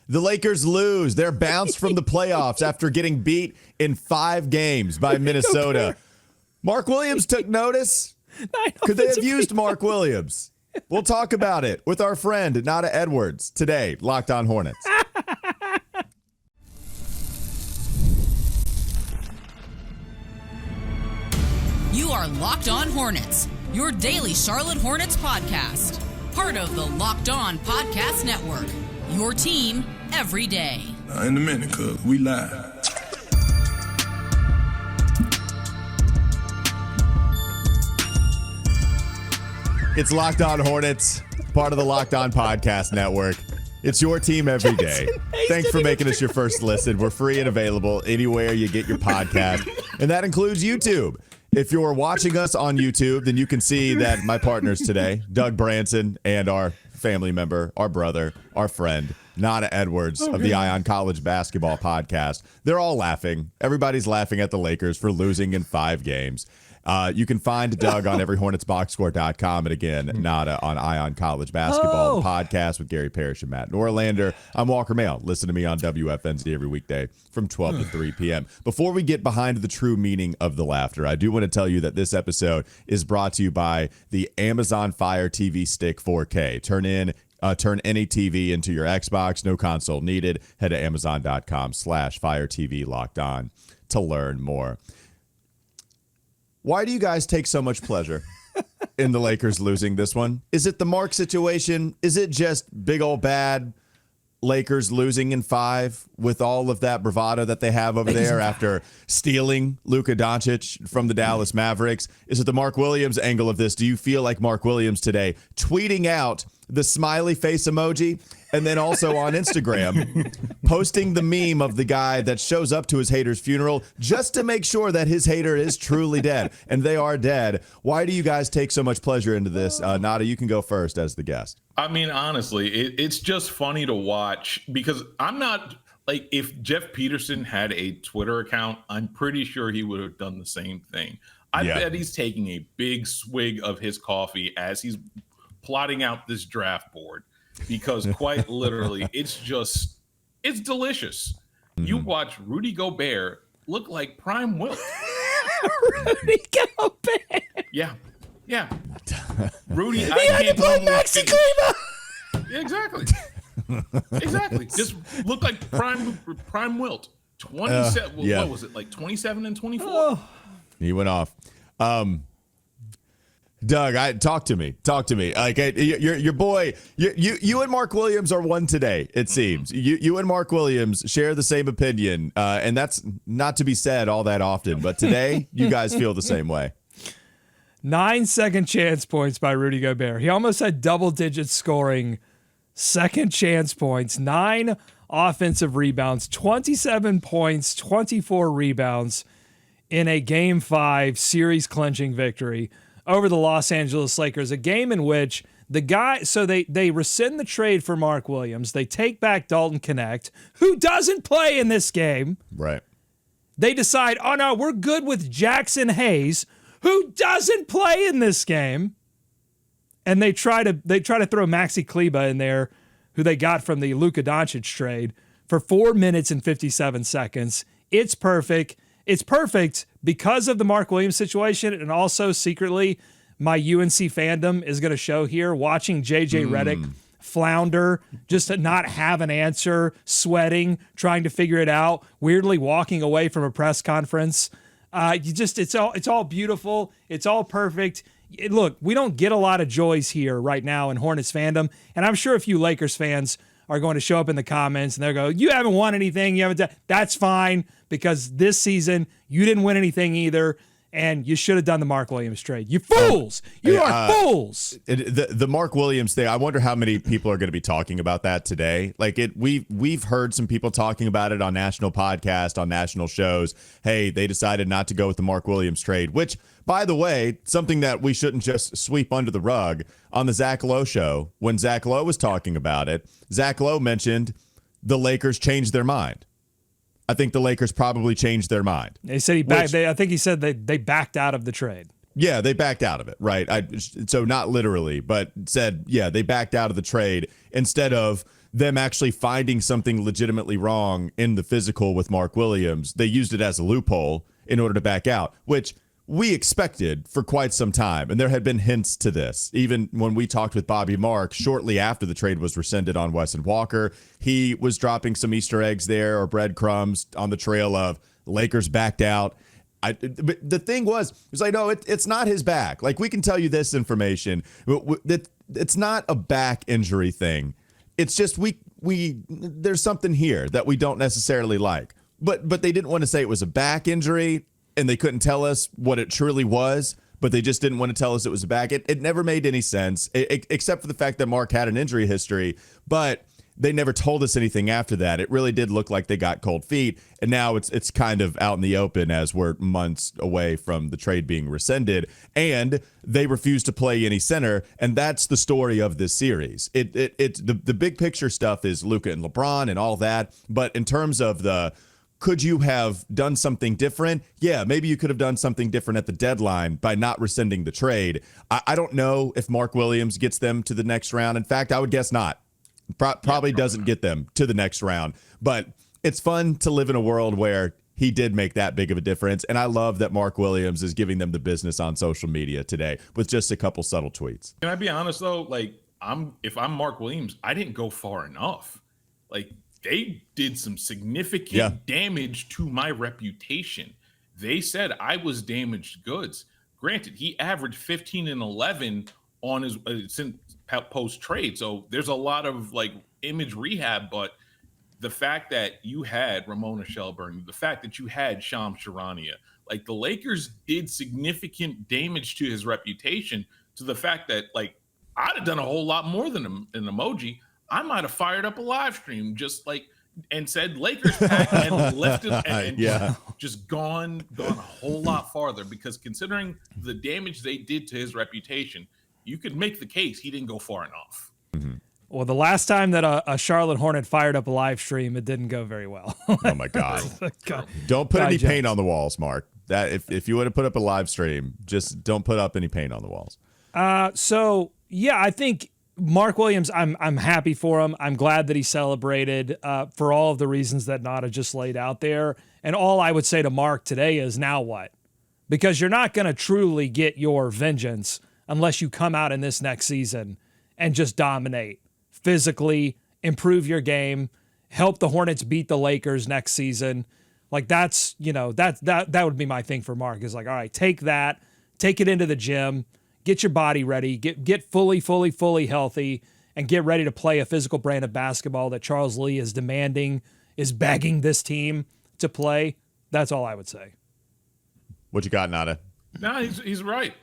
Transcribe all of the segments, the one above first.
The Lakers lose. They're bounced from the playoffs after getting beat in 5 games by Minnesota. Mark Williams took notice. Could they have used Mark Williams? We'll talk about it with our friend, Nata Edwards, today, Locked On Hornets. You are Locked On Hornets, your daily Charlotte Hornets podcast. Part of the Locked On Podcast Network, your team every day. In a minute, cuz we live. It's Locked On Hornets, part of the Locked On Podcast Network. It's your team every day. Thanks for making us your first listen. We're free and available anywhere you get your podcast, and that includes YouTube. If you're watching us on YouTube, then you can see that my partners today, Doug Branson and our family member, our brother, our friend, Nata Edwards of the Ion College Basketball Podcast, they're all laughing. Everybody's laughing at the Lakers for losing in 5 games. You can find Doug on everyhornetsboxscore.com and again, Nata on Ion College Basketball Podcast with Gary Parrish and Matt Norlander. I'm Walker Mail. Listen to me on WFNZ every weekday from 12 to 3 p.m. Before we get behind the true meaning of the laughter, I do want to tell you that this episode is brought to you by the Amazon Fire TV Stick 4K. Turn any TV into your Xbox. No console needed. Head to Amazon.com/Fire TV Locked On to learn more. Why do you guys take so much pleasure in the Lakers losing this one? Is it the Mark situation? Is it just big old bad Lakers losing in 5 with all of that bravado that they have over there after stealing Luka Doncic from the Dallas Mavericks? Is it the Mark Williams angle of this? Do you feel like Mark Williams today tweeting out the smiley face emoji and then also on Instagram posting the meme of the guy that shows up to his hater's funeral just to make sure that his hater is truly dead, and they are dead? Why do you guys take so much pleasure into this? Nata, you can go first as the guest. I mean, honestly, it's just funny to watch because I'm not like, if Jeff Peterson had a Twitter account, I'm pretty sure he would have done the same thing. I bet he's taking a big swig of his coffee as he's plotting out this draft board, because quite literally, it's delicious. Mm-hmm. You watch Rudy Gobert look like prime Wilt. Rudy Gobert. Yeah. Rudy, he had to play Maxi Kleber. Exactly. Exactly. Just look like prime Wilt. 27. What was it, like 27 and 24? Oh. He went off. Doug, talk to me. Like, your boy, you and Mark Williams are one today. It seems you and Mark Williams share the same opinion, and that's not to be said all that often. But today, you guys feel the same way. 9 second chance points by Rudy Gobert. He almost had double-digit scoring second chance points. 9 offensive rebounds, 27 points, 24 rebounds in a Game 5 series-clinching victory over the Los Angeles Lakers, a game in which they rescind the trade for Mark Williams. They take back Dalton Knecht, who doesn't play in this game. Right. They decide, oh no, we're good with Jackson Hayes, who doesn't play in this game. And they try to throw Maxi Kleber in there, who they got from the Luka Doncic trade, for 4 minutes and 57 seconds. It's perfect. It's perfect because of the Mark Williams situation, and also secretly my UNC fandom is going to show here, watching JJ Redick flounder, just to not have an answer, sweating, trying to figure it out, weirdly walking away from a press conference. It's all beautiful. It's all perfect. Look, we don't get a lot of joys here right now in Hornets fandom, and I'm sure a few Lakers fans are going to show up in the comments and they'll go, you haven't won anything. You haven't done. That's fine, because this season you didn't win anything either, and you should have done the Mark Williams trade. You fools! You are fools! The Mark Williams thing, I wonder how many people are going to be talking about that today. Like, we've heard some people talking about it on national podcasts, on national shows. Hey, they decided not to go with the Mark Williams trade, which, by the way, something that we shouldn't just sweep under the rug. On the Zach Lowe show, when Zach Lowe was talking about it, Zach Lowe mentioned the Lakers changed their mind. I think the Lakers probably changed their mind. They said I think he said they backed out of the trade. Yeah, they backed out of it, right? So not literally, but said, yeah, they backed out of the trade instead of them actually finding something legitimately wrong in the physical with Mark Williams. They used it as a loophole in order to back out, which we expected for quite some time. And there had been hints to this. Even when we talked with Bobby Mark shortly after the trade was rescinded on Wesson Walker, he was dropping some Easter eggs there or breadcrumbs on the trail of Lakers backed out. But the thing was, it was like, no, it's not his back. Like, we can tell you this information. It's not a back injury thing. It's just there's something here that we don't necessarily like. But they didn't want to say it was a back injury, and they couldn't tell us what it truly was, but they just didn't want to tell us it was a back. It never made any sense, except for the fact that Mark had an injury history, but they never told us anything after that. It really did look like they got cold feet, and now it's kind of out in the open as we're months away from the trade being rescinded, and they refuse to play any center, and that's the story of this series. It's the big picture stuff is Luka and LeBron and all that, but in terms of could you have done something different? Yeah, maybe you could have done something different at the deadline by not rescinding the trade. I don't know if Mark Williams gets them to the next round. In fact, I would guess not. Probably doesn't get them to the next round. But it's fun to live in a world where he did make that big of a difference. And I love that Mark Williams is giving them the business on social media today with just a couple subtle tweets. Can I be honest, though? Like, if I'm Mark Williams, I didn't go far enough. Like, they did some significant damage to my reputation. They said I was damaged goods. Granted, he averaged 15 and 11 on his since post trade. So there's a lot of like image rehab, but the fact that you had Ramona Shelburne, the fact that you had Shams Charania, like the Lakers did significant damage to his reputation, to the fact that like I'd have done a whole lot more than an emoji. I might have fired up a live stream just like and said Lakers pack and left it and just gone a whole lot farther, because considering the damage they did to his reputation, you could make the case he didn't go far enough. Mm-hmm. Well, the last time that a Charlotte Hornet fired up a live stream, it didn't go very well. Oh my God. Don't put any paint on the walls, Mark. That if you would have put up a live stream, just don't put up any paint on the walls. So yeah, I think Mark Williams, I'm happy for him. I'm glad that he celebrated for all of the reasons that Nata just laid out there. And all I would say to Mark today is, now what? Because you're not going to truly get your vengeance unless you come out in this next season and just dominate physically, improve your game, help the Hornets beat the Lakers next season. Like that's, that would be my thing for Mark, is like, all right, take it into the gym, get your body ready, get fully healthy, and get ready to play a physical brand of basketball that Charles Lee is demanding, is begging this team to play. That's all I would say. What you got, Nata? No, he's right.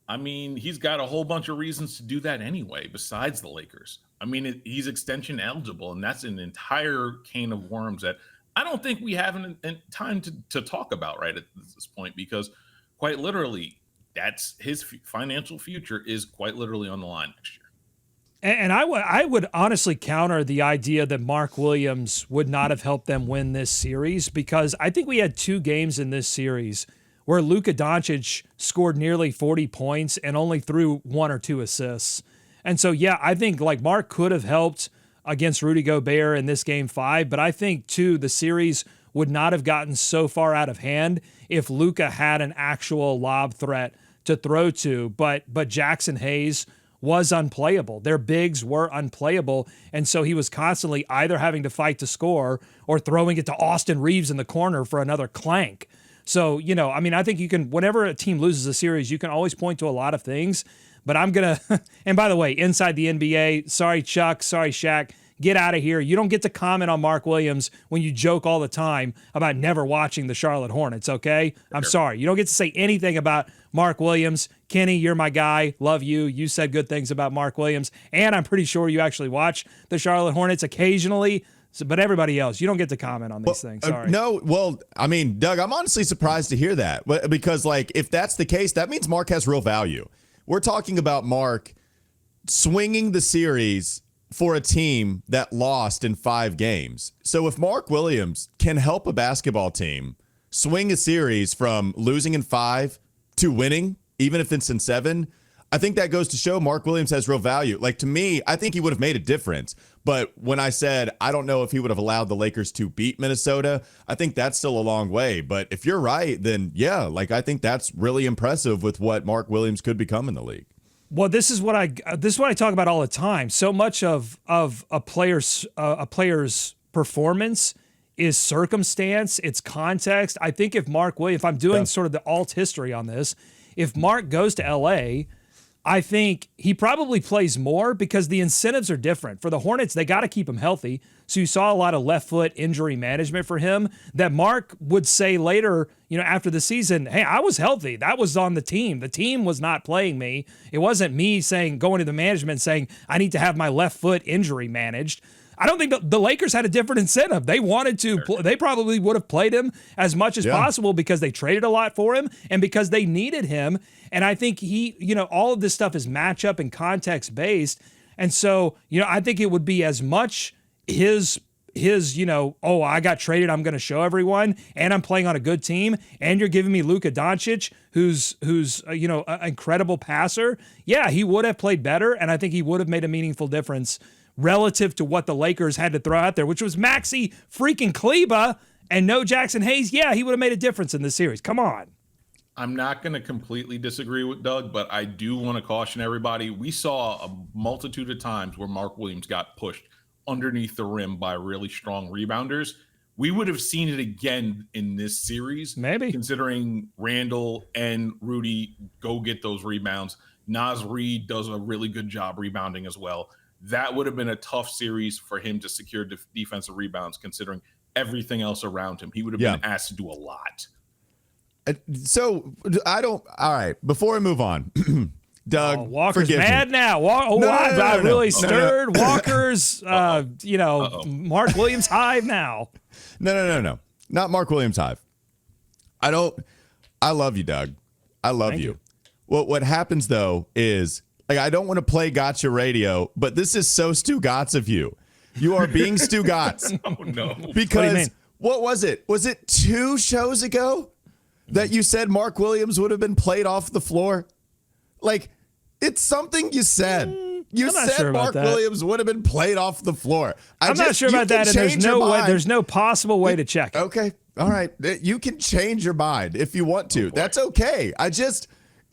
I mean, he's got a whole bunch of reasons to do that anyway, besides the Lakers. I mean, he's extension eligible, and that's an entire can of worms that I don't think we have time to talk about right at this point, because quite literally, that's his financial future is quite literally on the line next year. And I would honestly counter the idea that Mark Williams would not have helped them win this series, because I think we had 2 games in this series where Luka Doncic scored nearly 40 points and only threw 1 or 2 assists. And so, yeah, I think like Mark could have helped against Rudy Gobert in this game 5, but I think too the series would not have gotten so far out of hand if Luka had an actual lob threat to throw to. But Jackson Hayes was unplayable. Their bigs were unplayable, and so he was constantly either having to fight to score or throwing it to Austin Reeves in the corner for another clank. So, I mean, I think you can, whenever a team loses a series, you can always point to a lot of things. But I'm going to, and by the way, inside the NBA, sorry, Chuck, sorry, Shaq, get out of here. You don't get to comment on Mark Williams when you joke all the time about never watching the Charlotte Hornets, okay? I'm sorry. You don't get to say anything about Mark Williams. Kenny, you're my guy. Love you. You said good things about Mark Williams. And I'm pretty sure you actually watch the Charlotte Hornets occasionally. So, but everybody else, you don't get to comment on these things. Sorry. No, well, I mean, Doug, I'm honestly surprised to hear that, because, like, if that's the case, that means Mark has real value. We're talking about Mark swinging the series for a team that lost in 5 games. So if Mark Williams can help a basketball team swing a series from losing in 5 to winning, even if it's in 7, I think that goes to show Mark Williams has real value. Like, to me, I think he would have made a difference. But when I said I don't know if he would have allowed the Lakers to beat Minnesota, I think that's still a long way. But if you're right, then yeah, like I think that's really impressive with what Mark Williams could become in the league. Well, this is what I talk about all the time. So much of a player's performance is circumstance, it's context. I think if I'm doing sort of the alt history on this, if Mark goes to LA, I think he probably plays more because the incentives are different. For the Hornets, they got to keep him healthy. So you saw a lot of left foot injury management for him that Mark would say later, after the season, hey, I was healthy. That was on the team. The team was not playing me. It wasn't me going to the management saying, I need to have my left foot injury managed. I don't think the Lakers had a different incentive. They wanted to, they probably would have played him as much as possible because they traded a lot for him and because they needed him. And I think all of this stuff is matchup and context based. And so, I think it would be as much his, I got traded, I'm going to show everyone, and I'm playing on a good team, and you're giving me Luka Doncic, who's an incredible passer. Yeah, he would have played better, and I think he would have made a meaningful difference relative to what the Lakers had to throw out there, which was Maxi freaking Kleber and no Jackson Hayes. Yeah, he would have made a difference in this series. Come on. I'm not going to completely disagree with Doug, but I do want to caution everybody. We saw a multitude of times where Mark Williams got pushed underneath the rim by really strong rebounders. We would have seen it again in this series. Maybe. Considering Randall and Rudy go get those rebounds. Naz Reid does a really good job rebounding as well. That would have been a tough series for him to secure defensive rebounds, considering everything else around him. He would have been asked to do a lot. So all right, before we move on, Doug, Walker's forgive mad me. now. I really stirred. Walker's, Mark Williams hive now. No. Not Mark Williams hive. I love you, Doug. I love you. Well, what happens though is, I don't want to play gotcha radio, but this is so Stu Gotts of you. You are being Stu Gotts. Oh, no. Because what was it? Was it 2 shows ago that you said Mark Williams would have been played off the floor? Like, it's something you said. You said Mark Williams would have been played off the floor. I'm not sure about that, and there's no possible way to check it. Okay. All right. You can change your mind if you want to. That's okay.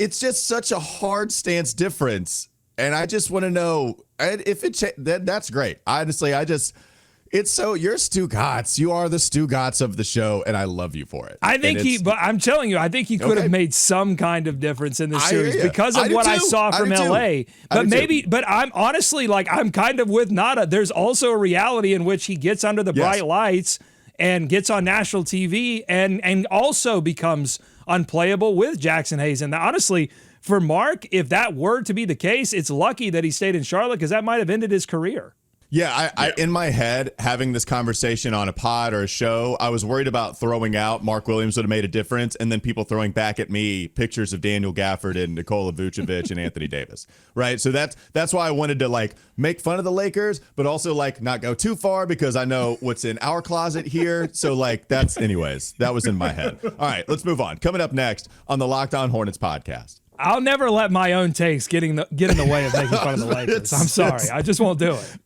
It's just such a hard stance difference, and I just want to know if that's great. Honestly, you're Stu Gotts. You are the Stu Gotts of the show, and I love you for it. But I'm telling you, I think he could have made some kind of difference in this series because of what I saw from LA. But I'm honestly, I'm kind of with Nata. There's also a reality in which he gets under the bright lights and gets on national TV and also becomes unplayable with Jackson Hayes. And honestly, for Mark, if that were to be the case, it's lucky that he stayed in Charlotte because that might have ended his career. Yeah, I in my head, having this conversation on a pod or a show, I was worried about throwing out Mark Williams would have made a difference, and then people throwing back at me pictures of Daniel Gafford and Nikola Vucevic and Anthony Davis, right? So that's why I wanted to make fun of the Lakers, but also not go too far because I know what's in our closet here. So that was in my head. All right, let's move on. Coming up next on the Locked On Hornets podcast. I'll never let my own takes get in the way of making fun of the Lakers. I'm sorry. I just won't do it.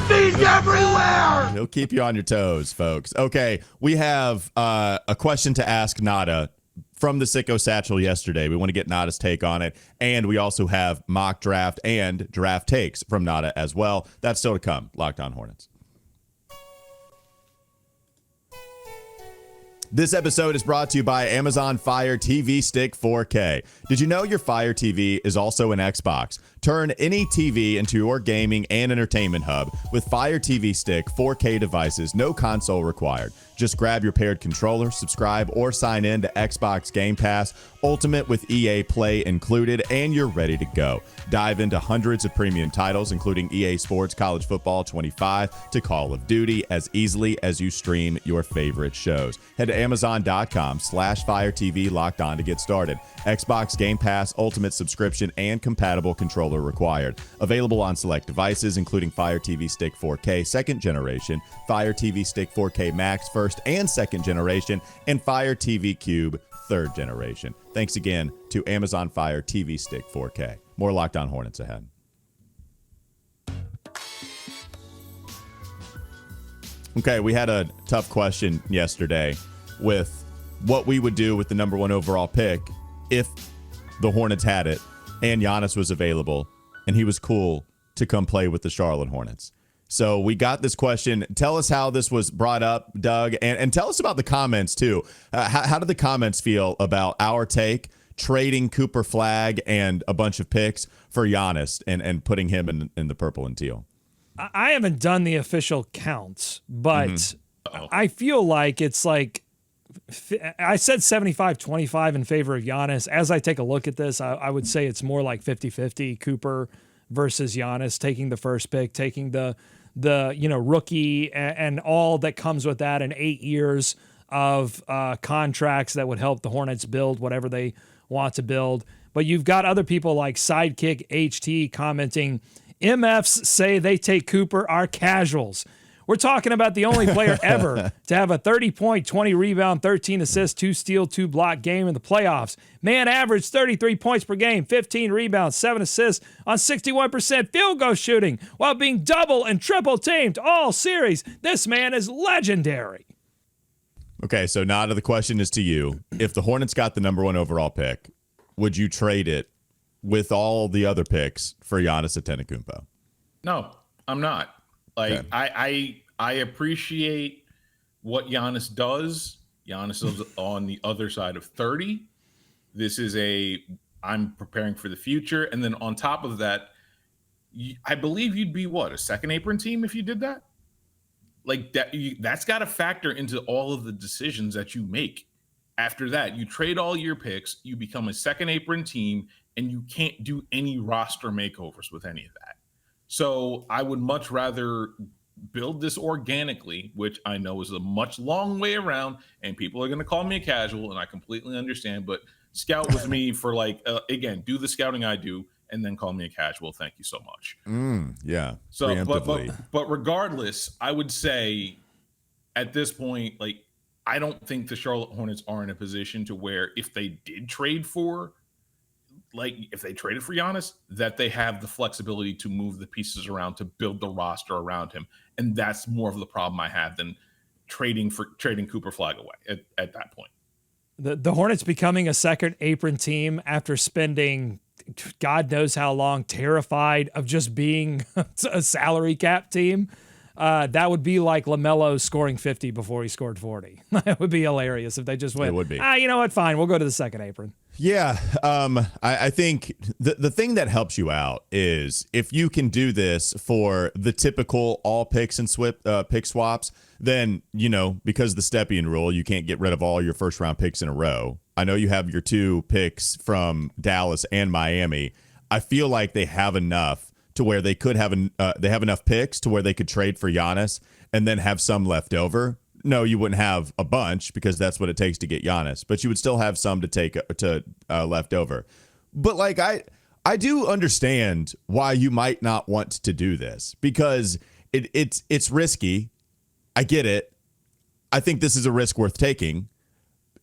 He's everywhere! He'll keep you on your toes, folks. Okay, we have a question to ask Nata from the Sicko Satchel yesterday. We want to get Nata's take on it. And we also have mock draft and draft takes from Nata as well. That's still to come. Locked On Hornets. This episode is brought to you by Amazon Fire TV Stick 4K. Did you know your Fire TV is also an Xbox? Turn any TV into your gaming and entertainment hub with Fire TV Stick 4K devices, no console required. Just grab your paired controller, subscribe, or sign in to Xbox Game Pass Ultimate with EA Play included, and you're ready to go. Dive into hundreds of premium titles, including EA Sports College Football 25 to Call of Duty, as easily as you stream your favorite shows. Head to Amazon.com/Fire TV Locked On to get started. Xbox Game Pass Ultimate subscription and compatible controller required. Available on select devices, including Fire TV Stick 4K 2nd generation, Fire TV Stick 4K Max 1st and 2nd generation, and Fire TV Cube third generation. Thanks again to Amazon Fire TV Stick 4K. More Locked On Hornets ahead. Okay, we had a tough question yesterday with what we would do with the number 1 overall pick if the Hornets had it and Giannis was available and he was cool to come play with the Charlotte Hornets. So we got this question. Tell us how this was brought up, Doug, and tell us about the comments, too. How did the comments feel about our take, trading Cooper Flagg and a bunch of picks for Giannis and putting him in the purple and teal? I haven't done the official counts, but I feel like it's like I said 75-25 in favor of Giannis. As I take a look at this, I would say it's more like 50-50 Cooper versus Giannis, taking the first pick, taking the rookie and all that comes with that, and 8 years of contracts that would help the Hornets build whatever they want to build. But you've got other people like Sidekick HT commenting, MFs say they take Cooper are casuals. We're talking about the only player ever to have a 30-point, 20 rebound, 13 assists, 2 steal, 2 block game in the playoffs. Man averaged 33 points per game, 15 rebounds, 7 assists on 61% field goal shooting while being double and triple teamed all series. This man is legendary. Okay, so Nata, the question is to you. If the Hornets got the number 1 overall pick, would you trade it with all the other picks for Giannis Antetokounmpo? No, I'm not. Like, okay. I appreciate what Giannis does. Giannis is on the other side of 30. This is I'm preparing for the future. And then on top of that, I believe you'd be a second apron team if you did that? Like that's got to factor into all of the decisions that you make. After that, you trade all your picks, you become a second apron team, and you can't do any roster makeovers with any of that. So I would much rather build this organically, which I know is a much long way around, and people are going to call me a casual, and I completely understand, but scout with me for again, do the scouting I do, and then call me a casual. Thank you so much. Yeah. So, but regardless, I would say at this point, I don't think the Charlotte Hornets are in a position to where if they did trade for if they traded for Giannis, that they have the flexibility to move the pieces around to build the roster around him. And that's more of the problem I have than trading Cooper Flagg away at that point. The Hornets becoming a second apron team after spending God knows how long terrified of just being a salary cap team. That would be like LaMelo scoring 50 before he scored 40. That would be hilarious if they just went, it would be. You know what, fine, we'll go to the second apron. Yeah, I think the thing that helps you out is if you can do this for the typical all picks and pick swaps, then, because of the Stepien rule, you can't get rid of all your first round picks in a row. I know you have your 2 picks from Dallas and Miami. I feel like they have enough to where they could have they have enough picks to where they could trade for Giannis and then have some left over. No, you wouldn't have a bunch because that's what it takes to get Giannis, but you would still have some to take left over. But I do understand why you might not want to do this because it's risky. I get it. I think this is a risk worth taking.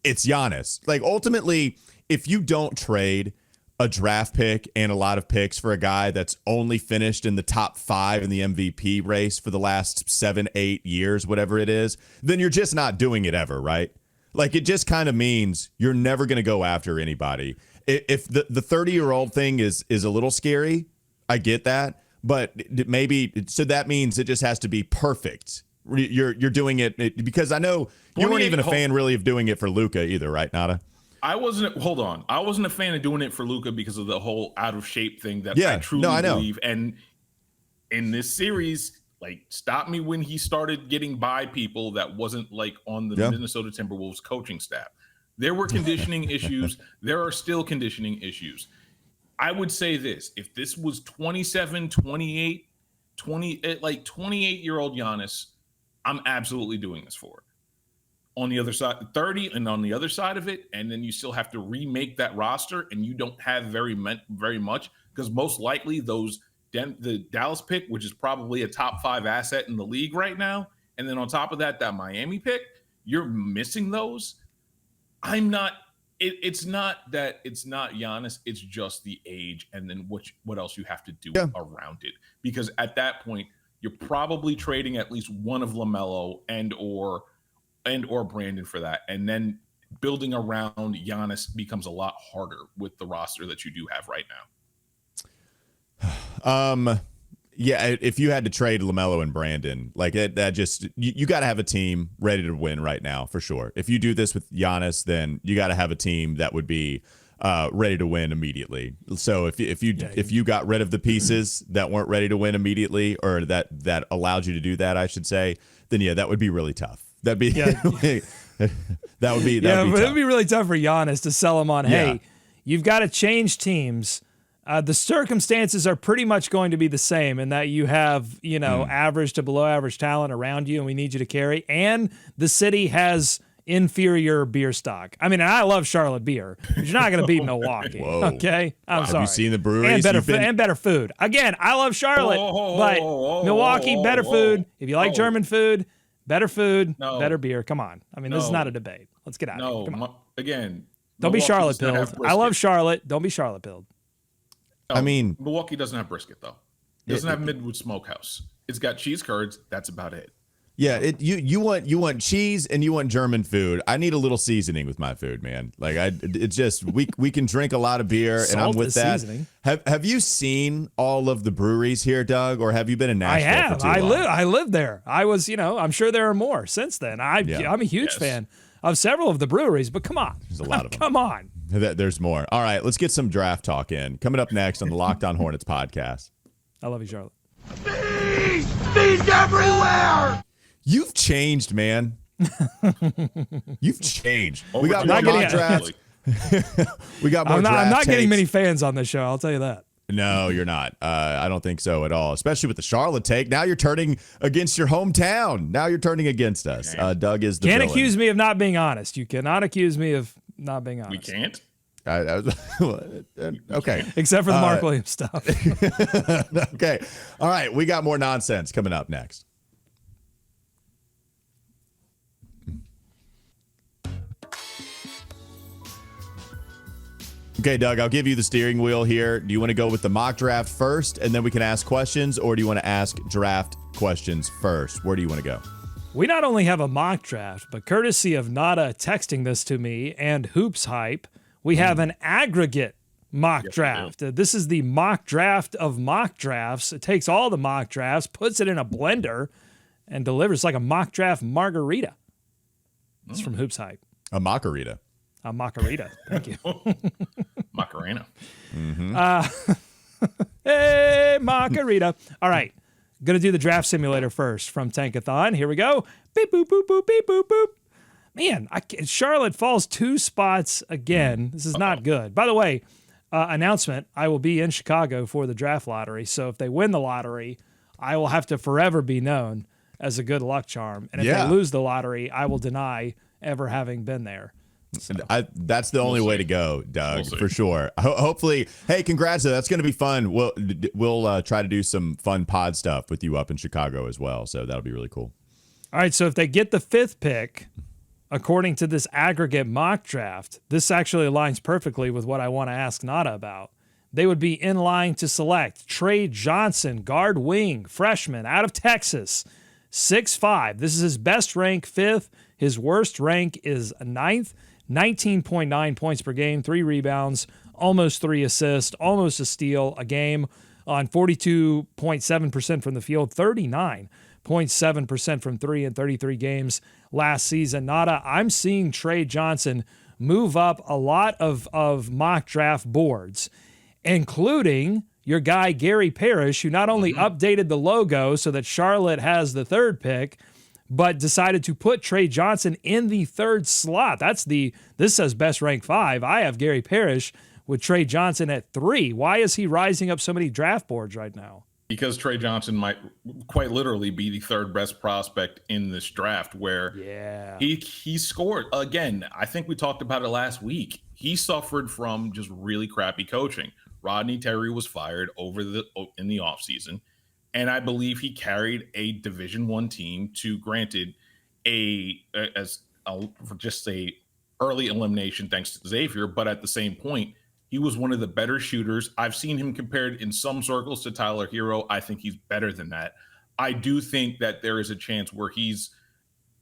It's Giannis. Ultimately, if you don't trade a draft pick and a lot of picks for a guy that's only finished in the top 5 in the MVP race for the last 7-8 years, whatever it is, then you're just not doing it ever, right? It just kind of means you're never going to go after anybody. If the 30-year-old thing is a little scary, I get that, but so that means it just has to be perfect. You're doing it because I know you weren't even a fan really of doing it for Luka either, right, Nata? I wasn't a fan of doing it for Luka because of the whole out of shape thing that I truly believe. And in this series, stop me when he started getting by people that wasn't on the Minnesota Timberwolves coaching staff. There were conditioning issues. There are still conditioning issues. I would say this, if this was 27, 28, 28-year-old Giannis, I'm absolutely doing this for it. On the other side, 30, and on the other side of it, and then you still have to remake that roster, and you don't have very much because most likely the Dallas pick, which is probably a top 5 asset in the league right now, and then on top of that Miami pick, you're missing those. I'm not it's not Giannis. It's just the age, and then what else you have to do around it. Because at that point, you're probably trading at least one of LaMelo and or Brandon for that, and then building around Giannis becomes a lot harder with the roster that you do have right now. Yeah, if you had to trade LaMelo and Brandon, like that just you got to have a team ready to win right now for sure. If you do this with Giannis, then you got to have a team that would be ready to win immediately. So if you got rid of the pieces that weren't ready to win immediately, or that allowed you to do that, I should say, then yeah, that would be really tough. That'd be that would be but tough. it'd be really tough for Giannis to sell him on. Hey, you've got to change teams. The circumstances are pretty much going to be the same in that you have, average to below average talent around you, and we need you to carry. And the city has inferior beer stock. I mean, I love Charlotte beer, but you're not going to beat Milwaukee. Whoa. Okay? I'm sorry. Have you seen the breweries? And better food. Again, I love Charlotte, but Milwaukee, better food. If you like German food, better food, better beer. Come on. I mean, this is not a debate. Let's get out of here. Come on. Again, don't be Charlotte-pilled. I love Charlotte. Don't be Charlotte-pilled. I mean, Milwaukee doesn't have brisket though. It doesn't have Midwood Smokehouse. It's got cheese curds. That's about it. Yeah, you want cheese and you want German food. I need a little seasoning with my food, man. Like it's just we can drink a lot Salt and I'm with that. Seasoning. Have you seen all of the breweries here, Doug, or have you been in Nashville? I have. For too long? I lived there. I was, I'm sure there are more since then. I'm a huge fan of several of the breweries, but come on, there's a lot of them. Come on. There's more. All right, let's get some draft talk in. Coming up next on the Locked On Hornets podcast. I love you, Charlotte. Bees everywhere! You've changed, man. You've changed. Oh, we got more mock drafts. We got more draft I'm not getting takes. many fans on this show, I'll tell you that. No, you're not. I don't think so at all, especially with the Charlotte take. Now you're turning against your hometown. Now you're turning against us. Doug is the Can't villain. accuse me of not being honest. You cannot accuse me of not being honest. We can't? Okay. Except for the Mark Williams stuff. Okay. All right. We got more nonsense coming up next. Okay, Doug, I'll give you the steering wheel here. Do you want to go with the mock draft first and then we can ask questions, or do you want to ask draft questions first? Where do you want to go? We not only have a mock draft, but courtesy of Nata texting this to me and Hoops Hype, we have an aggregate mock draft. This is the mock draft of mock drafts. It takes all the mock drafts, puts it in a blender, and delivers like a mock draft margarita. It's from Hoops Hype. A Macarita. A Macarita. Thank you. Macarena. Mm-hmm. Hey, Macarita. All right. Going to do the draft simulator first from Tankathon. Here we go. Beep, boop, boop, boop, beep, boop, boop. Man, Charlotte falls 2 spots again. This is not good. By the way, announcement, I will be in Chicago for the draft lottery. So if they win the lottery, I will have to forever be known as a good luck charm. And if they lose the lottery, I will deny ever having been there. So. That's the only way to go, Doug, for sure. Hopefully, hey, congrats. That's going to be fun. We'll try to do some fun pod stuff with you up in Chicago as well. So that'll be really cool. All right. So if they get the 5th pick, according to this aggregate mock draft, this actually aligns perfectly with what I want to ask Nata about. They would be in line to select Tre Johnson, guard wing, freshman out of Texas, 6'5". This is his best rank, 5th. His worst rank is 9th. 19.9 points per game, 3 rebounds, almost 3 assists, almost a steal a game on 42.7% from the field, 39.7% from 3 in 33 games last season. Nata, I'm seeing Tre Johnson move up a lot of mock draft boards, including your guy Gary Parrish, who not only updated the logo so that Charlotte has the 3rd pick, but decided to put Tre Johnson in the 3rd slot. This says best rank 5. I have Gary Parrish with Tre Johnson at 3. Why is he rising up so many draft boards right now? Because Tre Johnson might quite literally be the 3rd best prospect in this draft, where he scored. Again, I think we talked about it last week. He suffered from just really crappy coaching. Rodney Terry was fired in the offseason. And I believe he carried a Division I team to, granted, just a early elimination thanks to Xavier, but at the same point, he was one of the better shooters. I've seen him compared in some circles to Tyler Hero. I think he's better than that. I do think that there is a chance where he's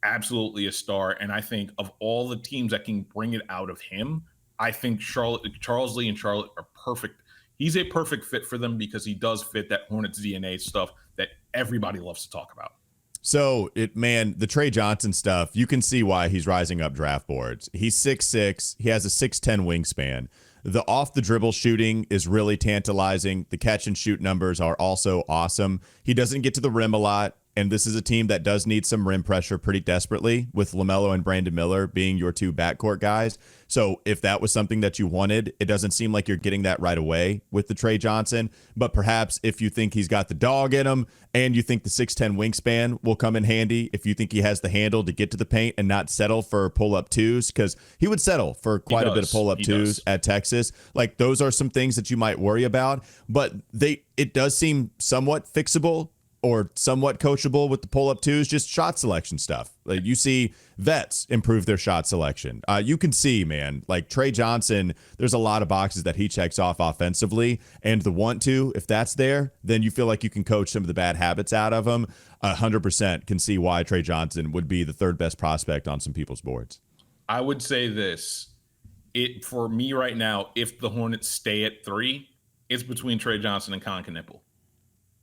absolutely a star. And I think of all the teams that can bring it out of him, I think Charles Lee and Charlotte are perfect. He's a perfect fit for them because he does fit that Hornets DNA stuff that everybody loves to talk about. So, the Tre Johnson stuff, you can see why he's rising up draft boards. He's 6'6". He has a 6'10" wingspan. The off-the-dribble shooting is really tantalizing. The catch-and-shoot numbers are also awesome. He doesn't get to the rim a lot, and this is a team that does need some rim pressure pretty desperately, with LaMelo and Brandon Miller being your two backcourt guys. So if that was something that you wanted, it doesn't seem like you're getting that right away with the Tre Johnson. But perhaps if you think he's got the dog in him and you think the 6'10" wingspan will come in handy, if you think he has the handle to get to the paint and not settle for pull-up twos, because he would settle for quite a bit of pull-up twos at Texas. Like, those are some things that you might worry about. But it does seem somewhat fixable or somewhat coachable with the pull-up twos, just shot selection stuff. Like, you see vets improve their shot selection. You can see, man, like Tre Johnson, there's a lot of boxes that he checks off offensively, and the want to, if that's there, then you feel like you can coach some of the bad habits out of him. 100% can see why Tre Johnson would be the third best prospect on some people's boards. I would say this. For me right now, if the Hornets stay at 3, it's between Tre Johnson and Con Knipple.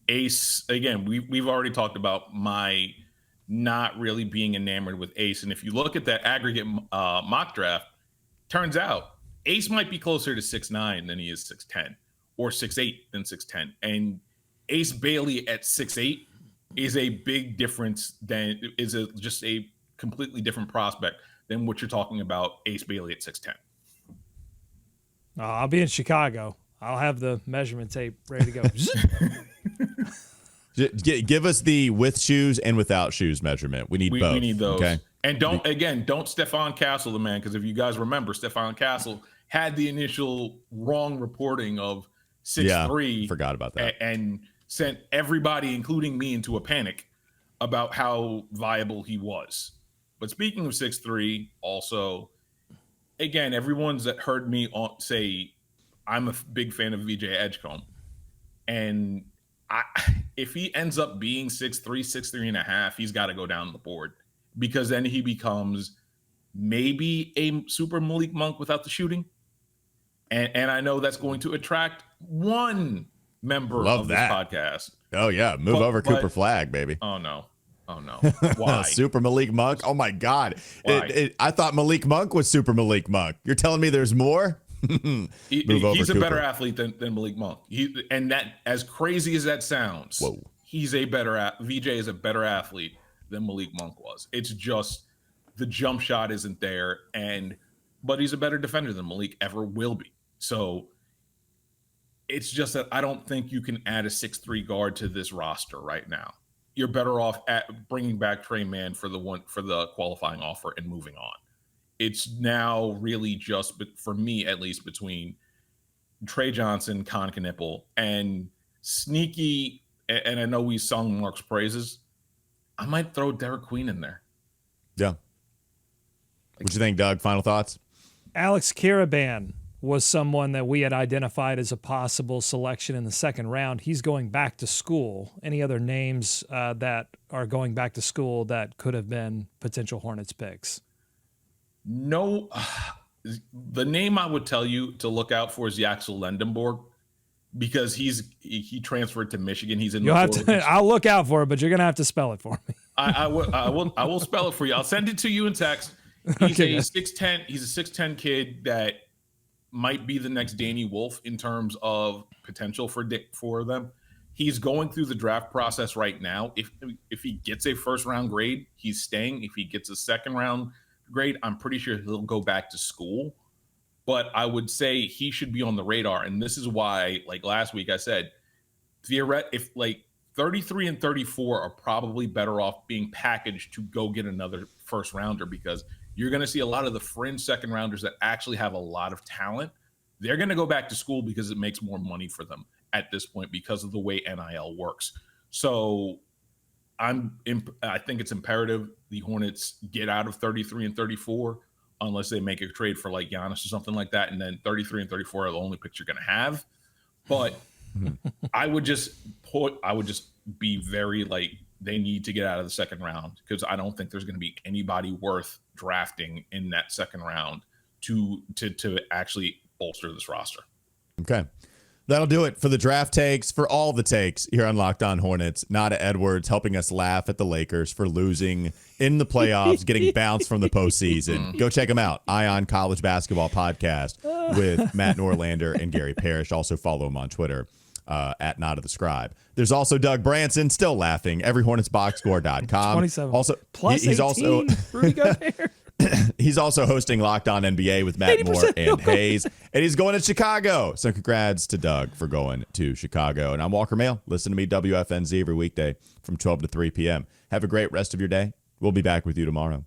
Ace, again, we've already talked about my not really being enamored with Ace. And if you look at that aggregate mock draft, turns out Ace might be closer to 6'9" than he is 6'10", or 6'8" than 6'10". And Ace Bailey at 6'8" is a big difference just a completely different prospect than what you're talking about Ace Bailey at 6'10". I'll be in Chicago. I'll have the measurement tape ready to go. Give us the with shoes and without shoes measurement. We need both. We need those. Okay? And don't Stefan Castle the man, because if you guys remember, Stefan Castle had the initial wrong reporting of 6'3". Yeah, forgot about that. And sent everybody, including me, into a panic about how viable he was. But speaking of 6'3", also, again, everyone's that heard me say I'm a big fan of VJ Edgecombe. And if he ends up being 6'3", 6'3 and a half, he's got to go down the board, because then he becomes maybe a super Malik Monk without the shooting. And I know that's going to attract one member of this podcast. Oh, yeah. Move over Cooper Flagg, baby. Oh, no. Why? Super Malik Monk? Oh, my God. I thought Malik Monk was super Malik Monk. You're telling me there's more? He's a better athlete than Malik Monk. And that, as crazy as that sounds, VJ is a better athlete than Malik Monk was. It's just the jump shot isn't there, but he's a better defender than Malik ever will be. So it's just that I don't think you can add a 6'3" guard to this roster right now. You're better off at bringing back Tre Mann for the qualifying offer and moving on. It's now really just, for me at least, between Tre Johnson, Con Knipple, and sneaky, and I know we sung Mark's praises, I might throw Derek Queen in there. Yeah. What you think, Doug? Final thoughts? Alex Cariban was someone that we had identified as a possible selection in the second round. He's going back to school. Any other names that are going back to school that could have been potential Hornets picks? No, the name I would tell you to look out for is Yaxel Lendenborg, because he transferred to Michigan. He's in. I'll look out for it, but you're gonna have to spell it for me. I will spell it for you. I'll send it to you in text. He's a 6'10". He's a 6'10" kid that might be the next Danny Wolf in terms of potential for them. He's going through the draft process right now. If he gets a first round grade, he's staying. If he gets a second round grade, I'm pretty sure he'll go back to school. But I would say he should be on the radar. And this is why, like last week I said, if like 33 and 34 are probably better off being packaged to go get another first rounder, because you're going to see a lot of the fringe second rounders that actually have a lot of talent. They're going to go back to school because it makes more money for them at this point because of the way NIL works. So I think it's imperative the Hornets get out of 33 and 34, unless they make a trade for like Giannis or something like that. And then 33 and 34 are the only picks you're going to have. But I would just be very like, they need to get out of the second round, because I don't think there's going to be anybody worth drafting in that second round to actually bolster this roster. Okay. That'll do it for the draft takes, for all the takes here on Locked On Hornets. Nata Edwards helping us laugh at the Lakers for losing in the playoffs, getting bounced from the postseason. Go check them out. Ion College Basketball Podcast with Matt Norlander and Gary Parrish. Also follow him on Twitter at Nata the Scribe. There's also Doug Branson, still laughing. EveryHornetsBoxScore.com. 27. Also, plus he's 18, also Rudy Gobert. He's also hosting Locked On NBA with Matt Moore and Hayes. And he's going to Chicago. So congrats to Doug for going to Chicago. And I'm Walker Mail. Listen to me, WFNZ, every weekday from 12 to 3 p.m. Have a great rest of your day. We'll be back with you tomorrow.